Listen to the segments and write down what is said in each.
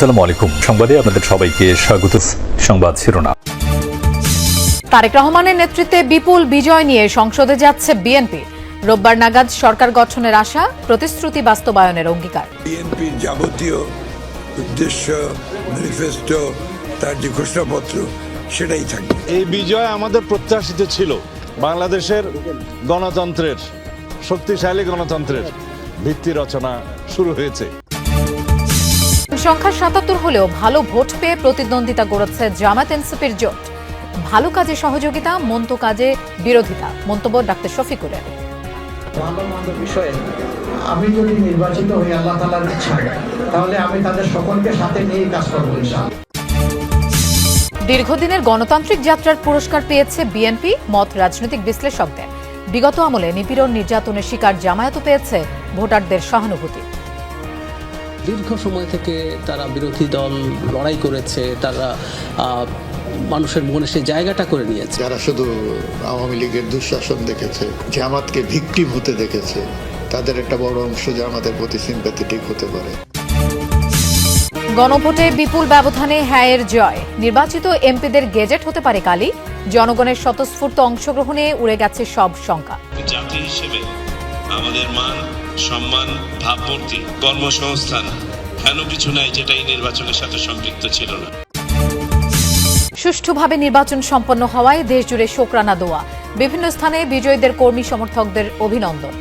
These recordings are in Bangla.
আসসালামু আলাইকুম। সংবাদে আপনাদের সবাইকে স্বাগত। সংবাদ শিরোনাম। তারেক রহমানের নেতৃত্বে বিপুল বিজয় নিয়ে সংসদে যাচ্ছে বিএনপি। রোববার নাগাদ সরকার গঠনের আশা, প্রতিশ্রুতি বাস্তবায়নের অঙ্গীকার। বিএনপির যাবতীয় উদ্দেশ্য, ম্যানিফেস্টো, তার যে ঘোষণাপত্র সেটাই থাকবে। এই বিজয় আমাদের প্রত্যাশিত ছিল। বাংলাদেশের গণতন্ত্রের, শক্তিশালী গণতন্ত্রের ভিত্তি রচনা শুরু হয়েছে। সংখ্যা ৭৭ হলেও ভালো ভোট পেয়ে প্রতিদ্বন্দ্বিতা করেছে জামায়াত এনসিপির জোট। ভালো কাজে সহযোগিতা, মন্দ কাজে বিরোধিতা, মন্তব্য ডাক্তার শফিকুলের। ভালো মন্দ বিষয়ে আমি যদি নির্বাচিত হই আল্লাহ তাআলার ইচ্ছায়, তাহলে আমি তাদের সকলকে সাথে নিয়ে কাজ করব ইনশাআল্লাহ। দীর্ঘদিনের গণতান্ত্রিক যাত্রার পুরস্কার পেয়েছে বিএনপি, মত রাজনৈতিক বিশ্লেষকদের। বিগত আমলে নিপীড়ন নির্যাতনের শিকার জামায়াতও পেয়েছে ভোটারদের সহানুভূতি। দীর্ঘ সময় থেকে তারা বিরোধী দল লড়াই করেছে, তারা মানুষের মনে সেই জায়গাটা করে নিয়েছে। যারা শুধু আওয়ামী লীগের দুঃশাসন দেখেছে, জামাতকে ভিকটিম হতে দেখেছে, তাদের একটা বড় অংশ জামাতের প্রতি সিম্প্যাথেটিক হতে পারে। গণভোটে বিপুল ব্যবধানে হ্যায়ের জয়। নির্বাচিত এমপিদের গেজেট হতে পারে কালই। জনগণের স্বতঃস্ফূর্ত অংশগ্রহণে উড়ে গেছে সব শঙ্কা। জাতি হিসেবে আমাদের মান, সম্মান, ভাবমূর্তি, কর্মসংস্থান হেন কিছু নাই যেটা এই নির্বাচনের সাথে সম্পৃক্ত ছিল না। সুষ্ঠুভাবে নির্বাচন সম্পন্ন হওয়ায় দেশজুড়ে শোকরানা দোয়া। বিভিন্ন স্থানে বিজয়ীদের কর্মী সমর্থকদের অভিনন্দন।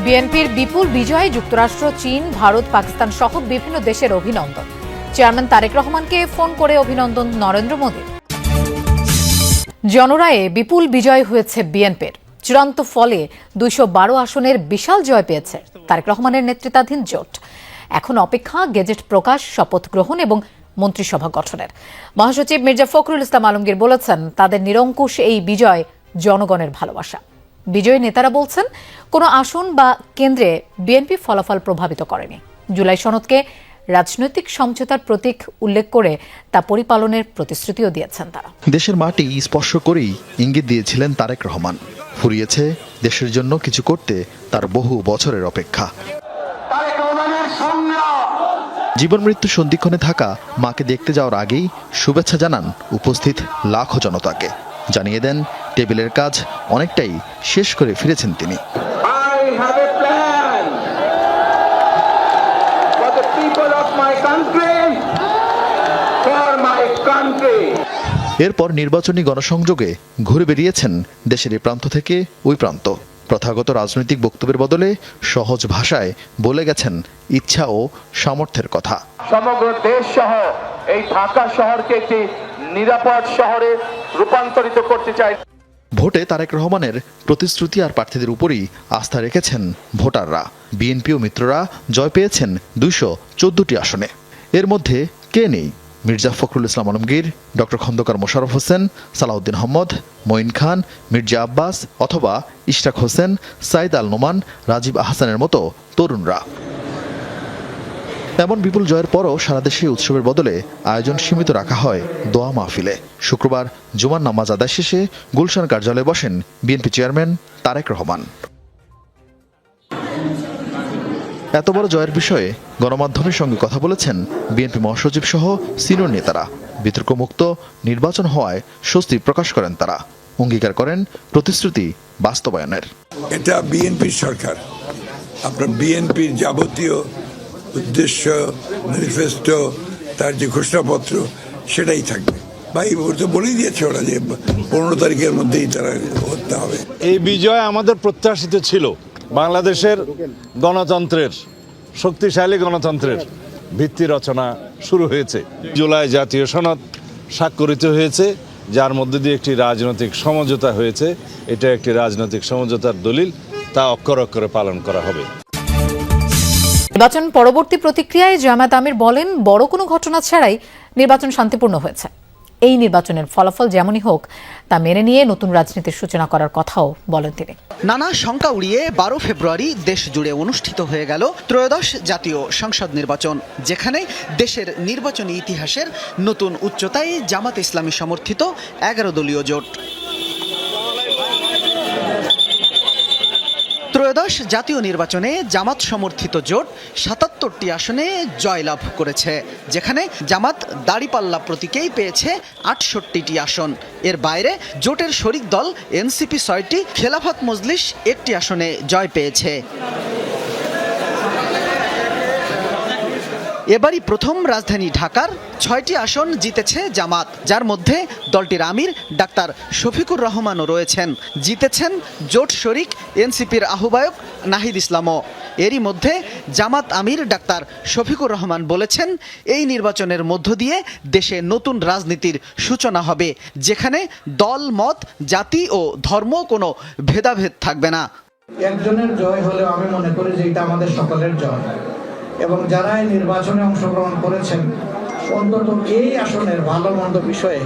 বিএনপির বিপুল বিজয়ে যুক্তরাষ্ট্র, চীন, ভারত, পাকিস্তান সহ বিভিন্ন দেশের অভিনন্দন। চেয়ারম্যান তারেক রহমানকে ফোন করে অভিনন্দন নরেন্দ্র মোদীর। জনরায়ে বিপুল বিজয় হয়েছে বিএনপির। চূড়ান্ত ফলে ২১২ আসনের বিশাল জয় পেয়েছে তারেক রহমানের নেতৃত্বাধীন জোট। এখন অপেক্ষা গেজেট প্রকাশ, শপথ গ্রহণ এবং মন্ত্রিসভা গঠনের। মহাসচিব মির্জা ফখরুল ইসলাম আলমগীর বলেছেন, তাদের নিরঙ্কুশ এই বিজয় জনগণের ভালোবাসা। বিজয়ী নেতারা বলছেন, কোনো আসন বা কেন্দ্রে বিএনপি ফলাফল প্রভাবিত করেনি। জুলাই সনদকে রাজনৈতিক সমঝোতার প্রতীক উল্লেখ করে তা পরিপালনের প্রতিশ্রুতিও দিয়েছেন তারা। দেশের মাটি স্পর্শ করেই ইঙ্গিত দিয়েছিলেন তারেক রহমান। ফুরিয়েছে দেশের জন্য কিছু করতে তার বহু বছরের অপেক্ষা। জীবন মৃত্যু সন্ধিক্ষণে থাকা মাকে দেখতে যাওয়ার আগেই শুভেচ্ছা জানান উপস্থিত লাখো জনতাকে। জানিয়ে দেন, টেবিলের কাজ অনেকটাই শেষ করে ফিরেছেন তিনি। এরপর নির্বাচনী গণসংযোগে ঘুরে বেরিয়েছেন দেশের এই প্রান্ত থেকে ওই প্রান্ত। প্রথাগত রাজনৈতিক বক্তব্যের বদলে সহজ ভাষায় বলে গেছেন ইচ্ছা ও সামর্থ্যের কথা। সমগ্র দেশ সহ এই ঢাকা শহরকে একটি নিরাপদ শহরে রূপান্তরিত করতে চাই। ভোটে তারেক রহমানের প্রতিশ্রুতি আর প্রার্থীদের উপরই আস্থা রেখেছেন ভোটাররা। বিএনপি ও মিত্ররা জয় পেয়েছেন ২১৪টি আসনে। এর মধ্যে কে নেই? মির্জা ফখরুল ইসলাম আলমগীর, ডক্টর খন্দকার মোশাররফ হোসেন, সালাউদ্দিন আহমদ, মঈন খান, মির্জা আব্বাস অথবা ইশরাক হোসেন, সাইদ আল নোমান, রাজীব আহসানের মতো তরুণরা। এমন বিপুল জয়ের পরও সারা দেশে উৎসবের বদলে আয়োজন সীমিত রাখা হয় দোয়া মাহফিলে। শুক্রবার জুমার নামাজ আদায় শেষে গুলশান কার্যালয়ে বসেন বিএনপি চেয়ারম্যান তারেক রহমান। এত বড় জয়ের বিষয়ে গণমাধ্যমের সঙ্গে কথা বলেছেন বিএনপি মহাসচিব সহ সিনিয়র নেতারা। বিতর্কমুক্ত নির্বাচন হওয়ায় স্বস্তি প্রকাশ করেন তারা। অঙ্গীকার করেন প্রতিশ্রুতি বাস্তবায়নের। এটা বিএনপির সরকার। আপনার বিএনপির যাবতীয় উদ্দেশ্য, ম্যানিফেস্টো, তার যে ঘোষণাপত্র সেটাই থাকবে। বা এই মুহূর্তে বলেই দিয়েছে ওরা যে 15 তারিখের মধ্যেই তারা হতে হবে। এই বিজয় আমাদের প্রত্যাশিত ছিল। বাংলাদেশের গণতন্ত্রের, শক্তিশালী গণতন্ত্রের ভিত্তি রচনা শুরু হয়েছে। জুলাই জাতীয় সনদ স্বাক্ষরিত হয়েছে, যার মধ্যে দিয়ে একটি রাজনৈতিক সমঝোতা হয়েছে। এটা একটি রাজনৈতিক সমঝোতার দলিল, তা অক্ষরে অক্ষরে পালন করা হবে। নির্বাচন পরবর্তী প্রতিক্রিয়ায় জামায়াত আমির বলেন, বড় কোনো ঘটনা ছাড়াই নির্বাচন শান্তিপূর্ণ হয়েছে। এই নির্বাচনের ফলাফল যেমনই হোক তা মেনে নিয়ে নতুন রাজনীতির সূচনা করার কথাও বলেন তিনি। নানা শঙ্কা উড়িয়ে 12 ফেব্রুয়ারি দেশ জুড়ে অনুষ্ঠিত হয়ে গেল ত্রয়োদশ জাতীয় সংসদ নির্বাচন, যেখানে দেশের নির্বাচনী ইতিহাসের নতুন উচ্চতায় জামাত ইসলামী সমর্থিত 11 দলীয় জোট। ত্রয়োদশ জাতীয় নির্বাচনে জামাত সমর্থিত জোট ৭৭টি আসনে জয়লাভ করেছে, যেখানে জামাত দাড়িপাল্লা প্রতীকেই পেয়েছে ৬৮টি আসন। এর বাইরে জোটের শরিক দল এনসিপি ৬টি, খেলাফত মজলিস ১টি আসনে জয় পেয়েছে। এবারই প্রথম রাজধানী ঢাকার ৬টি আসন জিতেছে জামাত, যার মধ্যে দলটির আমির ডাক্তার শফিকুর রহমানও রয়েছেন। জিতেছেন জোট শরিক এনসিপির আহ্বায়ক নাহিদ ইসলামও। এরই মধ্যে জামাত আমির ডাক্তার শফিকুর রহমান বলেছেন, এই নির্বাচনের মধ্য দিয়ে দেশে নতুন রাজনীতির সূচনা হবে, যেখানে দল, মত, জাতি ও ধর্ম কোনো ভেদাভেদ থাকবে না। একজনের জয় হলেও আমি মনে করি যে এটা আমাদের সকলের জয়, এবং যারা এই নির্বাচনে অংশগ্রহণ করেছেন অন্তত এই আসনের ভালো মন্দ বিষয়ে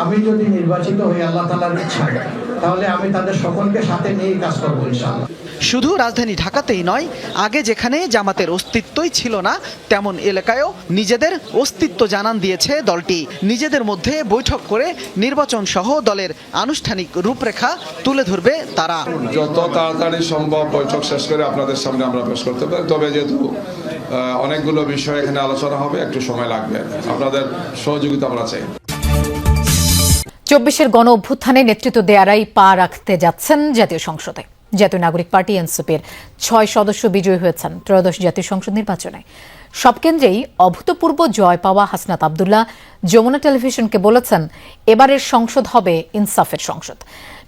আমি যদি নির্বাচিত হই আল্লাহ তাআলার ইচ্ছায়, তাহলে আমি তাদের সকলকে সাথে নিয়ে কাজ করবো ইনশাআল্লাহ। শুধু রাজধানী ঢাকাতেই নয়, আগে যেখানে জামাতের অস্তিত্বই ছিল না তেমন এলাকায়ও নিজেদের অস্তিত্ব জানান দিয়েছে দলটি। নিজেদের মধ্যে বৈঠক করে নির্বাচন সহ দলের আনুষ্ঠানিক রূপরেখা তুলে ধরবে তারা। যত তাড়াতাড়ি সম্ভব বৈঠক শেষ করে আপনাদের সামনে আমরা পেশ করতে পারি, তবে যেহেতু অনেকগুলো বিষয় এখানে আলোচনা হবে, একটু সময় লাগবে, আপনাদের সহযোগিতা আমরা চাই। ২৪-এর গণ অভ্যুত্থানে নেতৃত্ব দেয়ারাই পা রাখতে যাচ্ছেন জাতীয় সংসদে। জাতীয় নাগরিক পার্টি এনসিপির ৬ সদস্য বিজয়ী হয়েছেন ত্রয়োদশ জাতীয় সংসদ নির্বাচনে। সব কেন্দ্রেই অভূতপূর্ব জয় পাওয়া হাসনাত আব্দুল্লাহ যমুনা টেলিভিশনকে বলেছেন, এবারের সংসদ হবে ইনসাফের সংসদ।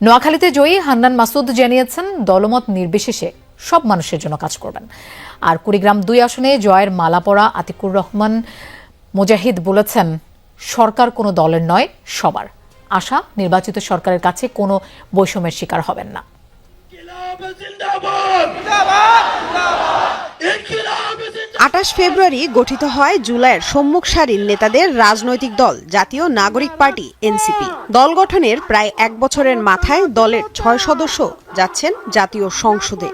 নোয়াখালীতে জয়ী হান্নান মাসুদ জানিয়েছেন, দলমত নির্বিশেষে সব মানুষের জন্য কাজ করবেন। আর কুড়িগ্রাম ২ আসনে জয়ের মালা পরা আতিকুর রহমান মুজাহিদ বলেছেন, সরকার কোনো দলের নয়, সবার। আশা, নির্বাচিত সরকারের কাছে কোনো বৈষম্যের শিকার হবেন না। ২৮ ফেব্রুয়ারি গঠিত হয় জুলাইয়ের সম্মুখ সারির নেতাদের রাজনৈতিক দল জাতীয় নাগরিক পার্টি এনসিপি। দল গঠনের প্রায় ১ বছরের মাথায় দলের ৬ সদস্য যাচ্ছেন জাতীয় সংসদে।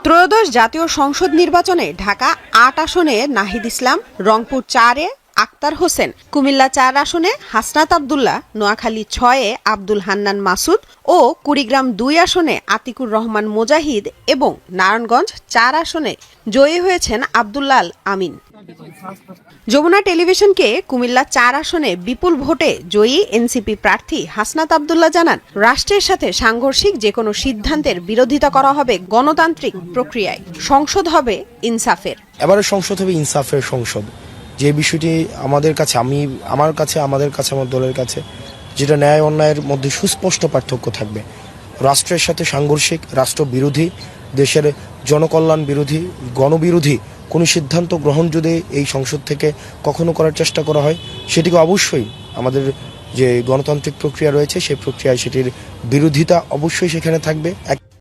ত্রয়োদশ জাতীয় সংসদ নির্বাচনে ঢাকা ৮ আসনে নাহিদ ইসলাম, রংপুর ৪-এ আক্তার হোসেন, কুমিল্লা ৪ আসনে হাসনাত আব্দুল্লাহ, নোয়াখালী ৬-এ আব্দুল হান্নান মাসুদ ও কুড়িগ্রাম ২ আসনে আতিকুর রহমান মুজাহিদ এবং নারায়ণগঞ্জ ৪ আসনে জয়ী হয়েছেন আব্দুল্লাল আমিন। যমুনা টেলিভিশনকে কুমিল্লা ৪ আসনে বিপুল ভোটে জয়ী এনসিপি প্রার্থী হাসনাত আব্দুল্লাহ জানান, রাষ্ট্রের সাথে সাংঘর্ষিক যে কোনো সিদ্ধান্তের বিরোধিতা করা হবে গণতান্ত্রিক প্রক্রিয়ায়। সংসদ হবে ইনসাফের। এবারে সংসদ হবে ইনসাফের সংসদ। যে বিষয়টি আমাদের কাছে, আমার কাছে, আমাদের কাছে, আমার দলের কাছে, যেটা ন্যায় অন্যায়ের মধ্যে সুস্পষ্ট পার্থক্য থাকবে। রাষ্ট্রের সাথে সাংঘর্ষিক, রাষ্ট্র বিরোধী, দেশের জনকল্যাণ বিরোধী, গণবিরোধী কোনো সিদ্ধান্ত গ্রহণ যদি এই সংসদ থেকে কখনো করার চেষ্টা করা হয়, সেটিকে অবশ্যই আমাদের যে গণতান্ত্রিক প্রক্রিয়া রয়েছে সেই প্রক্রিয়ায় সেটির বিরোধিতা অবশ্যই সেখানে থাকবে।